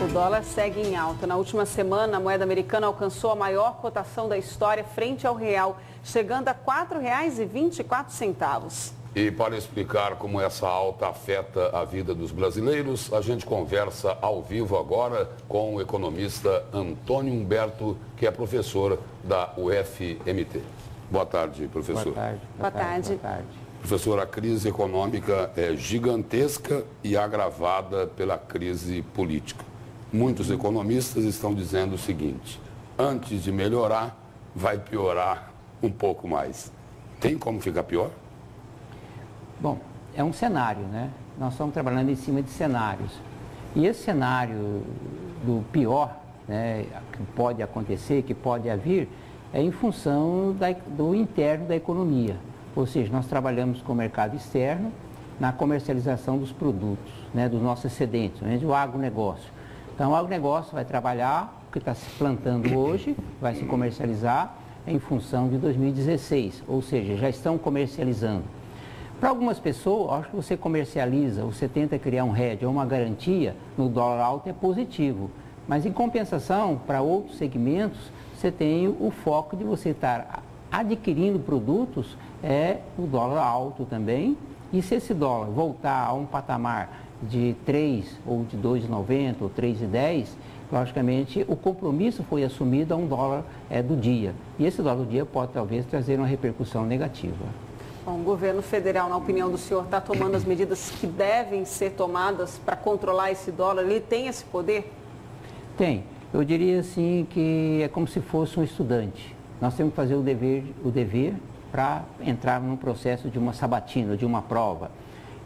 O dólar segue em alta. Na última semana, a moeda americana alcançou a maior cotação da história frente ao real, chegando a R$ 4,24. E para explicar como essa alta afeta a vida dos brasileiros, a gente conversa ao vivo agora com o economista Antônio Humberto, que é professor da UFMT. Boa tarde, professor. Boa tarde. Professor, a crise econômica é gigantesca e agravada pela crise política. Muitos economistas estão dizendo o seguinte: antes de melhorar, vai piorar um pouco mais. Tem como ficar pior? Bom, é um cenário, né? Nós estamos trabalhando em cima de cenários. E esse cenário do pior, né, que pode acontecer, que pode vir, é em função do interno da economia. Ou seja, nós trabalhamos com o mercado externo na comercialização dos produtos, né, dos nossos excedentes, o agronegócio. Então, o agronegócio vai trabalhar o que está se plantando hoje, vai se comercializar em função de 2016, ou seja, já estão comercializando. Para algumas pessoas, acho que você comercializa, você tenta criar um hedge ou uma garantia no dólar alto é positivo. Mas em compensação, para outros segmentos, você tem o foco de você estar adquirindo produtos o dólar alto também. E se esse dólar voltar a um patamar de 3 ou de 2,90 ou 3,10, logicamente o compromisso foi assumido a um dólar do dia. E esse dólar do dia pode talvez trazer uma repercussão negativa. Bom, o governo federal, na opinião do senhor, está tomando as medidas que devem ser tomadas para controlar esse dólar? Ele tem esse poder? Tem. Eu diria assim que é como se fosse um estudante. Nós temos que fazer o dever para entrar num processo de uma sabatina, de uma prova.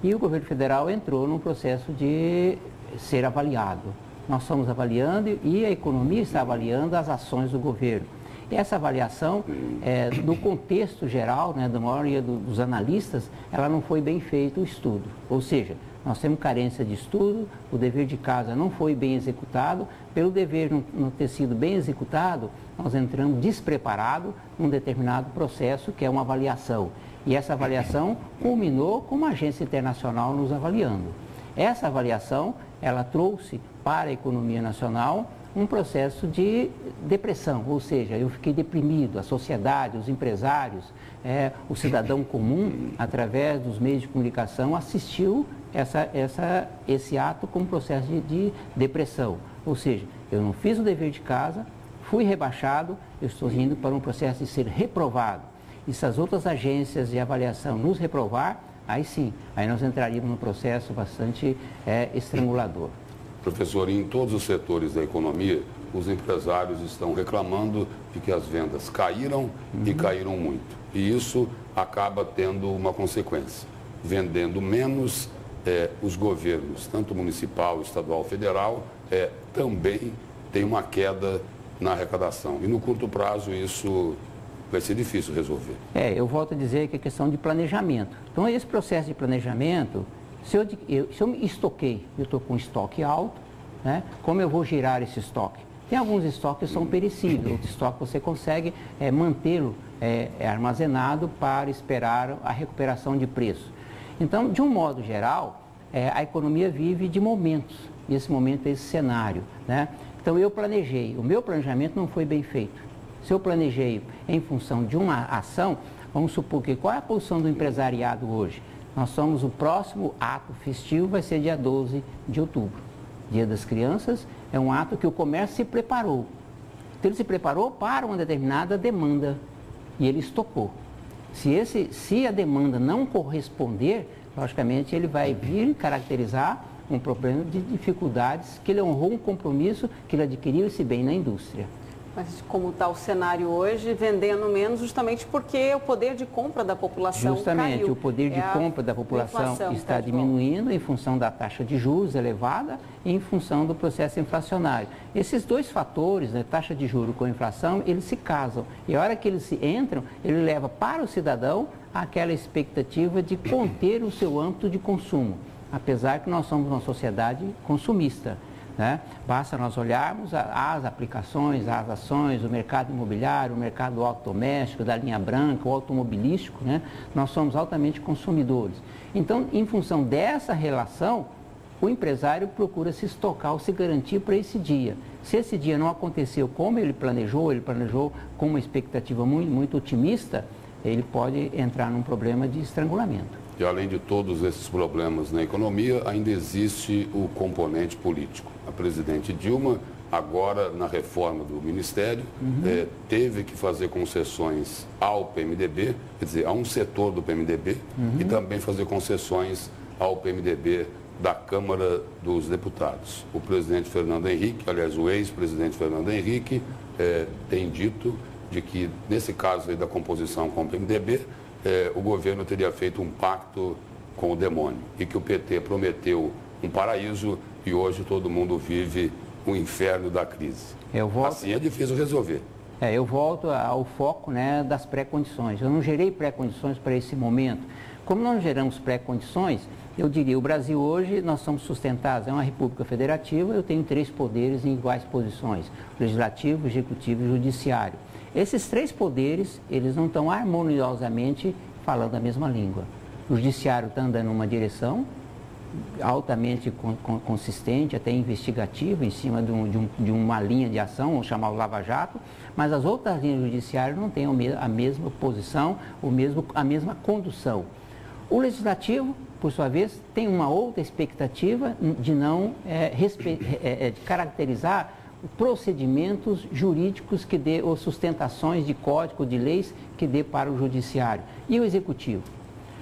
E o governo federal entrou num processo de ser avaliado. Nós estamos avaliando e a economia está avaliando as ações do governo. E essa avaliação, do contexto geral, né, da maioria dos analistas, ela não foi bem feito o estudo. Ou seja, nós temos carência de estudo, o dever de casa não foi bem executado. Pelo dever não ter sido bem executado, nós entramos despreparados num determinado processo que é uma avaliação. E essa avaliação culminou com uma agência internacional nos avaliando. Essa avaliação, ela trouxe para a economia nacional um processo de depressão, ou seja, eu fiquei deprimido, a sociedade, os empresários, o cidadão comum, através dos meios de comunicação, assistiu esse ato como processo de depressão. Ou seja, eu não fiz o dever de casa, fui rebaixado, eu estou indo para um processo de ser reprovado. E se as outras agências de avaliação nos reprovar, aí sim, aí nós entraríamos num processo bastante estrangulador. Professor, em todos os setores da economia, os empresários estão reclamando de que as vendas caíram e caíram muito. E isso acaba tendo uma consequência. Vendendo menos, os governos, tanto municipal, estadual, federal, também tem uma queda na arrecadação. E no curto prazo isso vai ser difícil resolver. Eu volto a dizer que é questão de planejamento. Então, esse processo de planejamento, se eu me estoquei, eu estou com estoque alto, né? Como eu vou girar esse estoque? Tem alguns estoques que são perecíveis, outros estoques você consegue mantê-lo armazenado para esperar a recuperação de preço. Então, de um modo geral, a economia vive de momentos, e esse momento é esse cenário, né? Então, eu planejei, o meu planejamento não foi bem feito. Se eu planejei em função de uma ação, vamos supor que qual é a posição do empresariado hoje? Nós somos o próximo ato festivo, vai ser dia 12 de outubro. Dia das Crianças é um ato que o comércio se preparou. Então, ele se preparou para uma determinada demanda e ele estocou. Se a demanda não corresponder, logicamente ele vai vir caracterizar um problema de dificuldades, que ele honrou um compromisso que ele adquiriu esse bem na indústria. Mas como está o cenário hoje, vendendo menos justamente porque o poder de compra da população Justamente, caiu. O poder de compra da população está diminuindo em função da taxa de juros elevada e em função do processo inflacionário. Esses dois fatores, né, taxa de juros com inflação, eles se casam. E a hora que eles se entram, ele leva para o cidadão aquela expectativa de conter o seu âmbito de consumo, apesar que nós somos uma sociedade consumista. Né? Basta nós olharmos as aplicações, as ações, o mercado imobiliário, o mercado autodoméstico, da linha branca, o automobilístico, né? Nós somos altamente consumidores. Então, em função dessa relação, o empresário procura se estocar ou se garantir para esse dia. Se esse dia não aconteceu como ele planejou com uma expectativa muito otimista, ele pode entrar num problema de estrangulamento. E além de todos esses problemas na economia, ainda existe o componente político. A presidente Dilma, agora na reforma do Ministério, teve que fazer concessões ao PMDB, quer dizer, a um setor do PMDB, e também fazer concessões ao PMDB da Câmara dos Deputados. O presidente Fernando Henrique, aliás, o ex-presidente Fernando Henrique, tem dito de que, nesse caso aí da composição com o PMDB, o governo teria feito um pacto com o demônio e que o PT prometeu um paraíso e hoje todo mundo vive o inferno da crise. Assim é difícil resolver. Eu volto ao foco, né, das pré-condições. Eu não gerei pré-condições para esse momento. Como não geramos pré-condições, eu diria, o Brasil hoje, nós somos sustentados, é uma república federativa, eu tenho 3 poderes em iguais posições, legislativo, executivo e judiciário. Esses 3 poderes, eles não estão harmoniosamente falando a mesma língua. O judiciário está andando numa direção altamente consistente, até investigativa, em cima de uma linha de ação, vamos chamar o Lava Jato, mas as outras linhas do judiciário não têm a mesma posição, a mesma condução. O legislativo, por sua vez, tem uma outra expectativa de não de caracterizar procedimentos jurídicos que dê, ou sustentações de código, de leis que dê para o judiciário. E o executivo?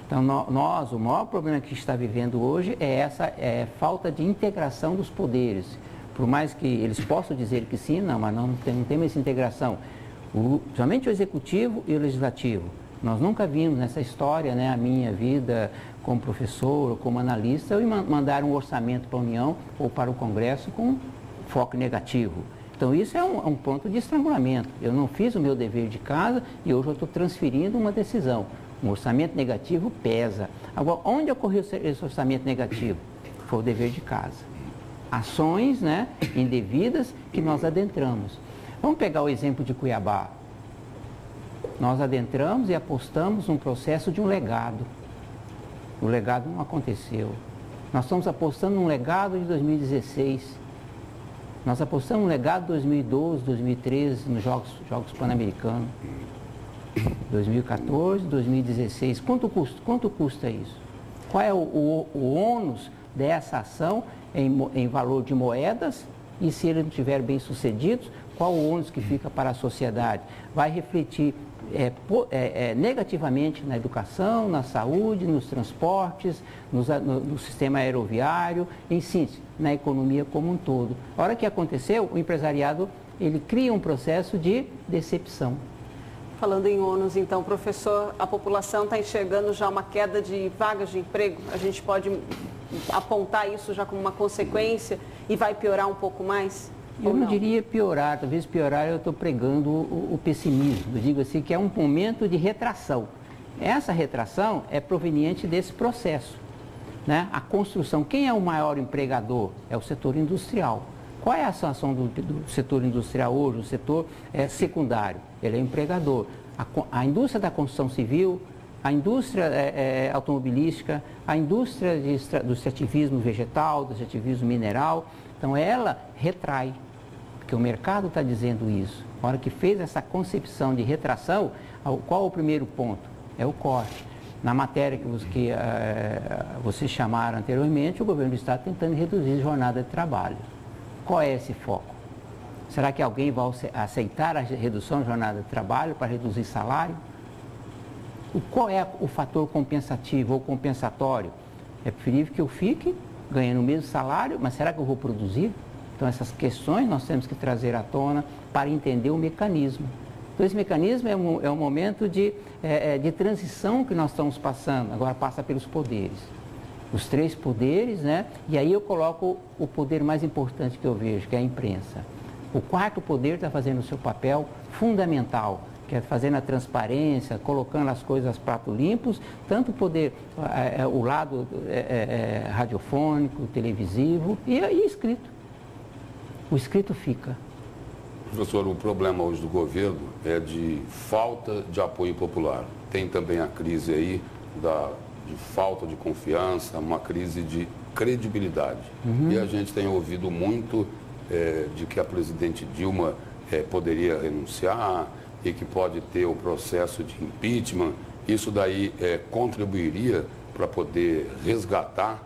Então, o maior problema que está vivendo hoje é essa falta de integração dos poderes. Por mais que eles possam dizer que sim, mas não tem essa integração. Somente o executivo e o legislativo. Nós nunca vimos nessa história, né, a minha vida como professor ou como analista, eu mandar um orçamento para a União ou para o Congresso com foco negativo. Então, isso é um ponto de estrangulamento. Eu não fiz o meu dever de casa e hoje eu estou transferindo uma decisão. Um orçamento negativo pesa. Agora, onde ocorreu esse orçamento negativo? Foi o dever de casa. Ações, né, indevidas que nós adentramos. Vamos pegar o exemplo de Cuiabá. Nós adentramos e apostamos num processo de um legado. O legado não aconteceu. Nós estamos apostando num legado de 2016. Nós apostamos no legado de 2012, 2013, nos Jogos Pan-Americanos. 2014, 2016. Quanto custa isso? Qual é o ônus dessa ação em valor de moedas? E se ele não estiver bem sucedido, qual o ônus que fica para a sociedade? Vai refletir negativamente na educação, na saúde, nos transportes, no sistema aeroviário, em síntese, na economia como um todo. A hora que aconteceu, o empresariado ele cria um processo de decepção. Falando em ônus, então, professor, a população está enxergando já uma queda de vagas de emprego? A gente pode apontar isso já como uma consequência e vai piorar um pouco mais? Eu não diria piorar, talvez piorar eu estou pregando o pessimismo. Eu digo assim que é um momento de retração. Essa retração é proveniente desse processo, né? A construção, quem é o maior empregador? É o setor industrial. Qual é a situação do setor industrial hoje? O setor secundário, ele é empregador. A indústria da construção civil, a indústria automobilística, a indústria do extrativismo vegetal, do extrativismo mineral. Então, ela retrai, porque o mercado está dizendo isso. Na hora que fez essa concepção de retração, qual é o primeiro ponto? É o corte. Na matéria que vocês chamaram anteriormente, o governo do Estado tentando reduzir a jornada de trabalho. Qual é esse foco? Será que alguém vai aceitar a redução da jornada de trabalho para reduzir salário? Qual é o fator compensativo ou compensatório? É preferível que eu fique ganhando o mesmo salário, mas será que eu vou produzir? Então, essas questões nós temos que trazer à tona para entender o mecanismo. Então, esse mecanismo é um momento de transição que nós estamos passando, agora passa pelos poderes. Os 3 poderes, né? E aí eu coloco o poder mais importante que eu vejo, que é a imprensa. O 4º poder está fazendo o seu papel fundamental, que é fazendo a transparência, colocando as coisas prato limpos, tanto o poder, o lado radiofônico, televisivo e escrito. O escrito fica. Professor, o problema hoje do governo é de falta de apoio popular. Tem também a crise aí de falta de confiança, uma crise de credibilidade. E a gente tem ouvido muito de que a presidente Dilma poderia renunciar e que pode ter o processo de impeachment. Isso daí contribuiria para poder resgatar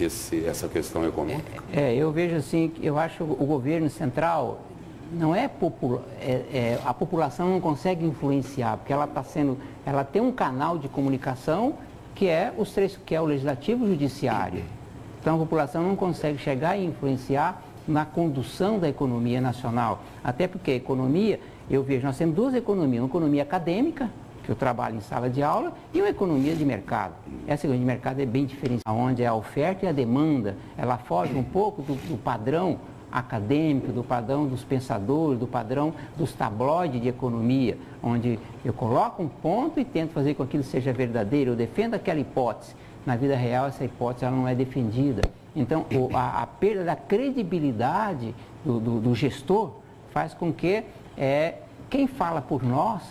essa questão econômica? Eu vejo assim, eu acho que o governo central não a população não consegue influenciar, porque ela tem um canal de comunicação que é o legislativo e o judiciário. Então a população não consegue chegar e influenciar na condução da economia nacional. Até porque a economia, eu vejo, nós temos duas economias, uma economia acadêmica, que eu trabalho em sala de aula, e uma economia de mercado. Essa economia de mercado é bem diferente, onde a oferta e a demanda, ela foge um pouco do padrão acadêmico, do padrão dos pensadores, do padrão dos tabloides de economia, onde eu coloco um ponto e tento fazer com que aquilo seja verdadeiro, eu defendo aquela hipótese. Na vida real, essa hipótese ela não é defendida. Então, a perda da credibilidade do gestor faz com que quem fala por nós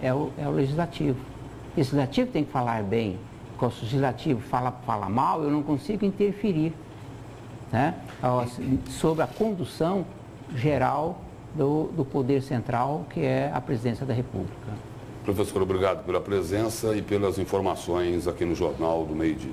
é o legislativo. O legislativo tem que falar bem. Quando o legislativo fala mal, eu não consigo interferir, né, sobre a condução geral do poder central, que é a presidência da República. Professor, obrigado pela presença e pelas informações aqui no Jornal do Meio-Dia.